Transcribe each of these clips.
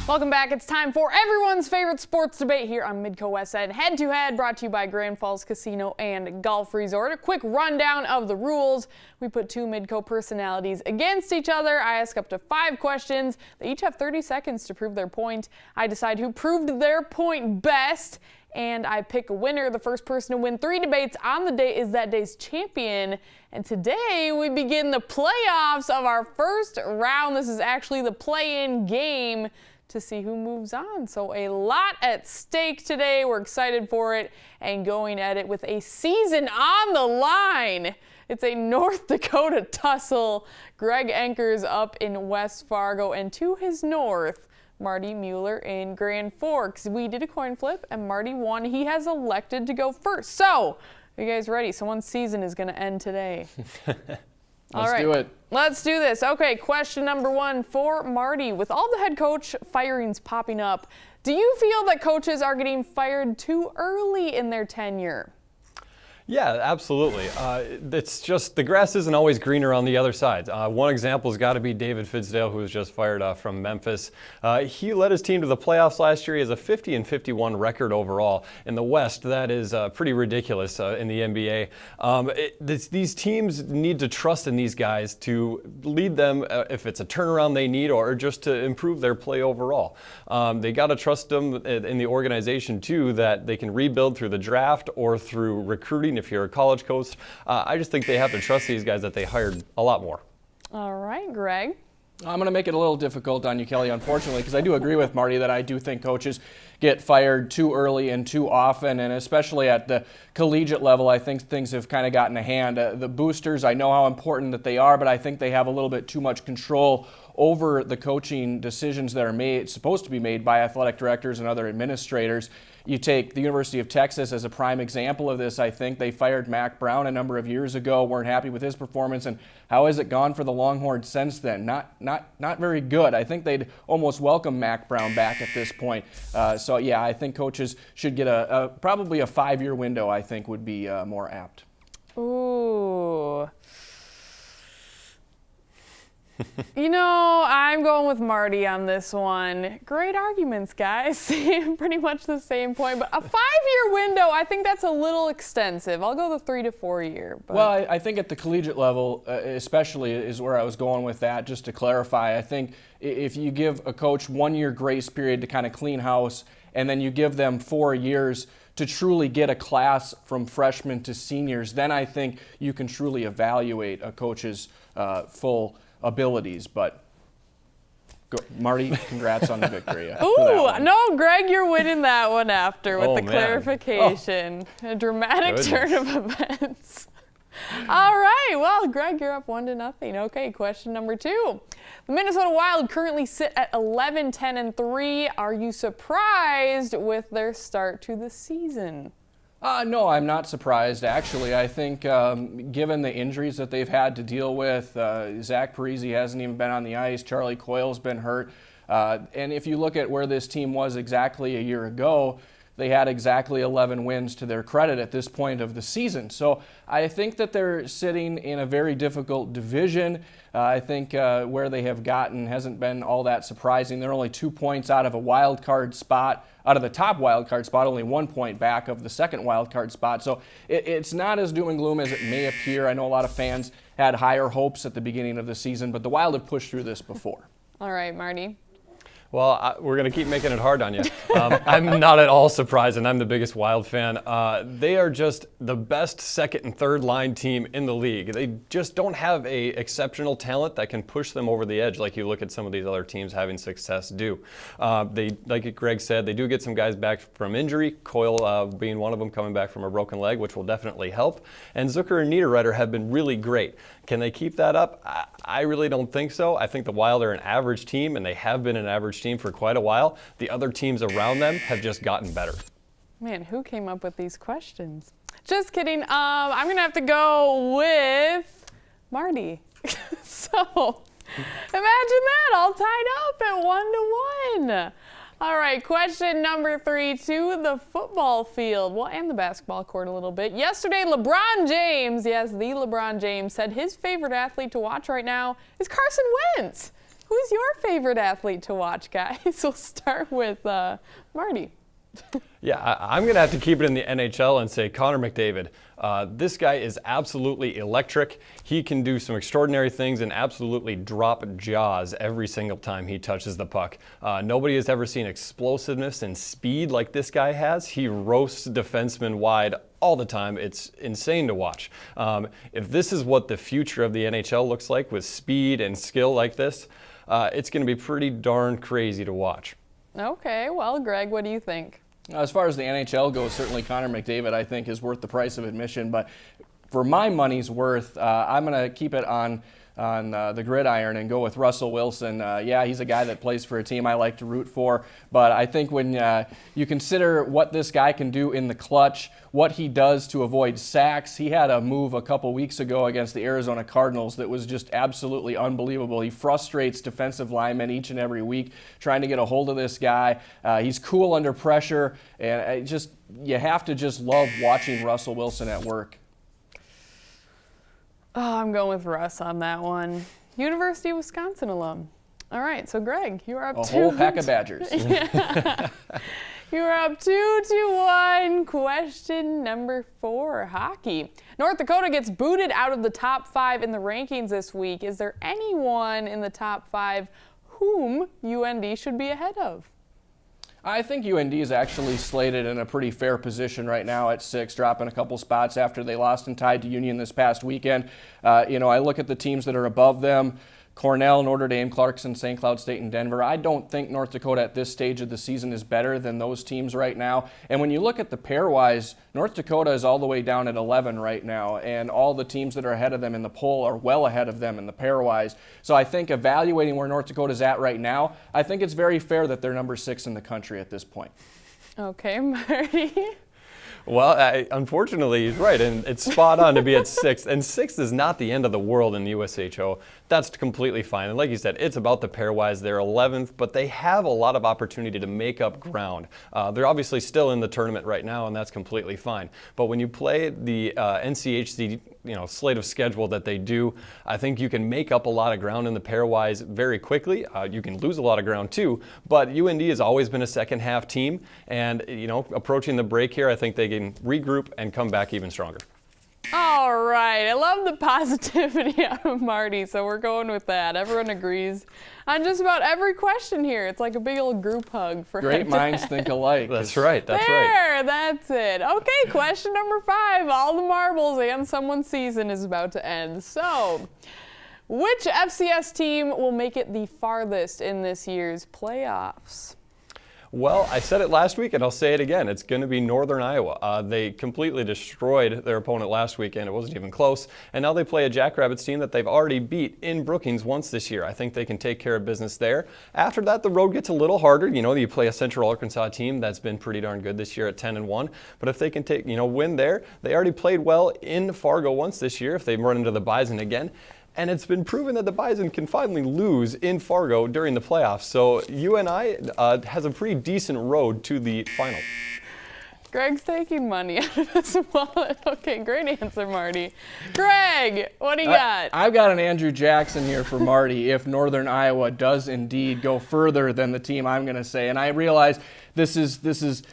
Welcome back. It's time for everyone's favorite sports debate here on Midco West End. Head-to-Head brought to you by Grand Falls Casino and Golf Resort. A quick rundown of the rules. We put two Midco personalities against each other. I ask up to 5 questions. They each have 30 seconds to prove their point. I decide who proved their point best, and I pick a winner. The first person to win 3 debates on the day is that day's champion. And today we begin the playoffs of our first round. This is actually the play-in game to see who moves on. So a lot at stake today. We're excited for it and going at it with a season on the line. It's a North Dakota tussle. Greg anchors up in West Fargo, and to his north, Marty Mueller in Grand Forks. We did a coin flip and Marty won. He has elected to go first. So, are you guys ready? Someone's season is going to end today. Let's do it. Let's do this. Okay, question number 1 for Marty. With all the head coach firings popping up, do you feel that coaches are getting fired too early in their tenure? Yeah, absolutely. It's just the grass isn't always greener on the other side. One example has got to be David Fidsdale, who was just fired from Memphis. He led his team to the playoffs last year. He has a 50-51 record overall. In the West, that is pretty ridiculous in the NBA. These teams need to trust in these guys to lead them if it's a turnaround they need or just to improve their play overall. They got to trust them in the organization, too, that they can rebuild through the draft or through recruiting. If you're a college coach, I just think they have to trust these guys that they hired a lot more. All right, Greg. I'm going to make it a little difficult on you, Kelly, unfortunately, because I do agree with Marty that I do think coaches get fired too early and too often, and especially at the collegiate level, I think things have kind of gotten a hand. The boosters, I know how important that they are, but I think they have a little bit too much control over the coaching decisions that are supposed to be made by athletic directors and other administrators. You take the University of Texas as a prime example of this. I think they fired Mack Brown a number of years ago, weren't happy with his performance, and how has it gone for the Longhorns since then? Not very good. I think they'd almost welcome Mack Brown back at this point. So yeah, I think coaches should get probably a 5-year window, I think would be more apt. Ooh. You know, I'm going with Marty on this one. Great arguments, guys. Pretty much the same point, but a 5-year window, I think that's a little extensive. I'll go the 3 to 4 year. But. Well, I think at the collegiate level, especially, is where I was going with that. Just to clarify, I think if you give a coach 1 year grace period to kind of clean house, and then you give them 4 years to truly get a class from freshmen to seniors, then I think you can truly evaluate a coach's full abilities. But Marty, congrats on the victory. Ooh, no, Greg, you're winning that one after with the clarification. A dramatic turn of events. All right, well, Greg, you're up 1-0. Okay, question number 2. The Minnesota Wild currently sit at 11-10-3. Are you surprised with their start to the season? No, I'm not surprised, actually. I think given the injuries that they've had to deal with, Zach Parise hasn't even been on the ice, Charlie Coyle's been hurt, and if you look at where this team was exactly a year ago, they had exactly 11 wins to their credit at this point of the season. So I think that they're sitting in a very difficult division. I think where they have gotten hasn't been all that surprising. They're only 2 points out of a wild card spot, out of the top wild card spot, only 1 point back of the second wild card spot. So it's not as doom and gloom as it may appear. I know a lot of fans had higher hopes at the beginning of the season, but the Wild have pushed through this before. All right, Marty. Well, we're going to keep making it hard on you. I'm not at all surprised, and I'm the biggest Wild fan. They are just the best second and third line team in the league. They just don't have a exceptional talent that can push them over the edge like you look at some of these other teams having success do. They, like Greg said, they do get some guys back from injury, Coyle being one of them coming back from a broken leg, which will definitely help. And Zucker and Niederreiter have been really great. Can they keep that up? I really don't think so. I think the Wild are an average team, and they have been an average team for quite a while. The other teams around them have just gotten better. Man, who came up with these questions? Just kidding. I'm going to have to go with Marty. So, imagine that, all tied up at 1-1. All right, question number 3, to the football field, well, and the basketball court a little bit. Yesterday, LeBron James, yes, the LeBron James, said his favorite athlete to watch right now is Carson Wentz. Who's your favorite athlete to watch, guys? We'll start with Marty. Yeah, I'm going to have to keep it in the NHL and say Connor McDavid. This guy is absolutely electric. He can do some extraordinary things and absolutely drop jaws every single time he touches the puck. Nobody has ever seen explosiveness and speed like this guy has. He roasts defensemen wide all the time. It's insane to watch. If this is what the future of the NHL looks like with speed and skill like this, it's going to be pretty darn crazy to watch. Okay, well, Greg, what do you think? As far as the NHL goes, certainly Connor McDavid, I think, is worth the price of admission. But for my money's worth, I'm going to keep it on the gridiron and go with Russell Wilson. Yeah, he's a guy that plays for a team I like to root for. But I think when you consider what this guy can do in the clutch, what he does to avoid sacks, he had a move a couple weeks ago against the Arizona Cardinals that was just absolutely unbelievable. He frustrates defensive linemen each and every week trying to get a hold of this guy. He's cool under pressure, and you have to just love watching Russell Wilson at work. Oh, I'm going with Russ on that one. University of Wisconsin alum. All right, so Greg, you are up A 2. whole pack of Badgers. Yeah. You are up 2-1. Question number 4, hockey. North Dakota gets booted out of the top 5 in the rankings this week. Is there anyone in the top 5 whom UND should be ahead of? I think UND is actually slated in a pretty fair position right now at 6, dropping a couple spots after they lost and tied to Union this past weekend. I look at the teams that are above them. Cornell, Notre Dame, Clarkson, St. Cloud State, and Denver. I don't think North Dakota at this stage of the season is better than those teams right now. And when you look at the pairwise, North Dakota is all the way down at 11 right now, and all the teams that are ahead of them in the poll are well ahead of them in the pairwise. So I think evaluating where North Dakota is at right now, I think it's very fair that they're number 6 in the country at this point. Okay, Marty. Well, unfortunately, he's right, and it's spot on to be at 6th. And 6th is not the end of the world in the USHO. That's completely fine. And like you said, it's about the pairwise. They're 11th, but they have a lot of opportunity to make up ground. They're obviously still in the tournament right now, and that's completely fine. But when you play the NCHC slate of schedule that they do, I think you can make up a lot of ground in the pairwise very quickly. You can lose a lot of ground too, but UND has always been a second half team, and approaching the break here, I think they can regroup and come back even stronger. All right, I love the positivity out of Marty, so we're going with that. Everyone agrees on just about every question here. It's like a big old group hug for Great minds think alike. That's right. That's there, right. that's it. Okay, question number 5. All the marbles and someone's season is about to end. So, which FCS team will make it the farthest in this year's playoffs? Well, I said it last week, and I'll say it again. It's going to be Northern Iowa. They completely destroyed their opponent last weekend. It wasn't even close. And now they play a Jackrabbits team that they've already beat in Brookings once this year. I think they can take care of business there. After that, the road gets a little harder. You play a Central Arkansas team that's been pretty darn good this year at 10-1. But if they can win there, they already played well in Fargo once this year if they run into the Bison again. And it's been proven that the Bison can finally lose in Fargo during the playoffs. So UNI has a pretty decent road to the final. Greg's taking money out of his wallet. Okay, great answer, Marty. Greg, what do you got? I've got an Andrew Jackson here for Marty if Northern Iowa does indeed go further than the team I'm going to say. And I realize this is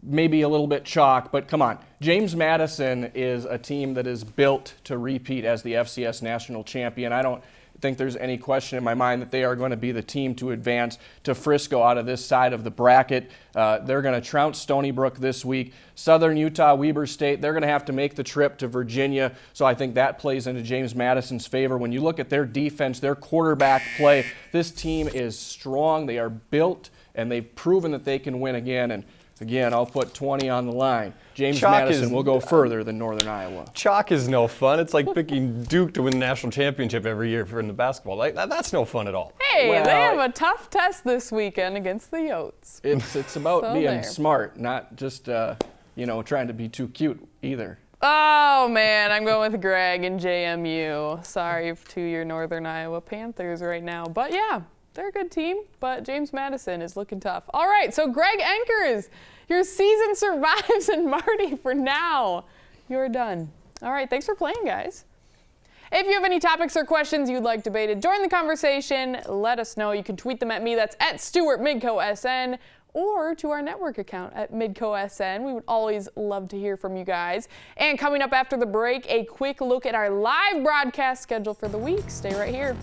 maybe a little bit chalk, but come on. James Madison is a team that is built to repeat as the FCS national champion. I don't think there's any question in my mind that they are going to be the team to advance to Frisco out of this side of the bracket. They're going to trounce Stony Brook this week. Southern Utah, Weber State, they're going to have to make the trip to Virginia. So I think that plays into James Madison's favor. When you look at their defense, their quarterback play, this team is strong. They are built, and they've proven that they can win again. And again, I'll put 20 on the line. James Madison will go further than Northern Iowa. Chalk is no fun. It's like picking Duke to win the national championship every year in the basketball. That's no fun at all. Hey, they have a tough test this weekend against the Yotes. It's about being smart, not just trying to be too cute either. Oh, man, I'm going with Greg and JMU. Sorry to your Northern Iowa Panthers right now. But, yeah, they're a good team, but James Madison is looking tough. All right, so Greg anchors. Your season survives, and Marty, for now, you're done. All right, thanks for playing, guys. If you have any topics or questions you'd like debated, join the conversation. Let us know. You can tweet them at me. That's at StuartMidcoSN. Or to our network account at MidcoSN. We would always love to hear from you guys. And coming up after the break, a quick look at our live broadcast schedule for the week. Stay right here.